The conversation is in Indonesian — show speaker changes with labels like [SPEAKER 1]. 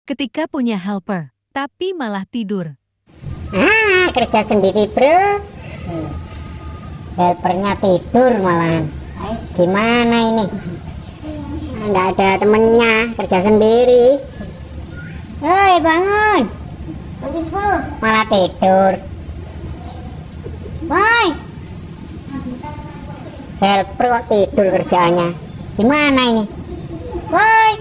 [SPEAKER 1] ketika punya helper, tapi malah tidur.
[SPEAKER 2] Kerja sendiri bro. Helpernya tidur malahan. Gimana ini? Nggak ada temennya, kerja sendiri. Hei bangun. Malah tidur. Woi. Helper kok tidur kerjaannya. Gimana ini? Woi.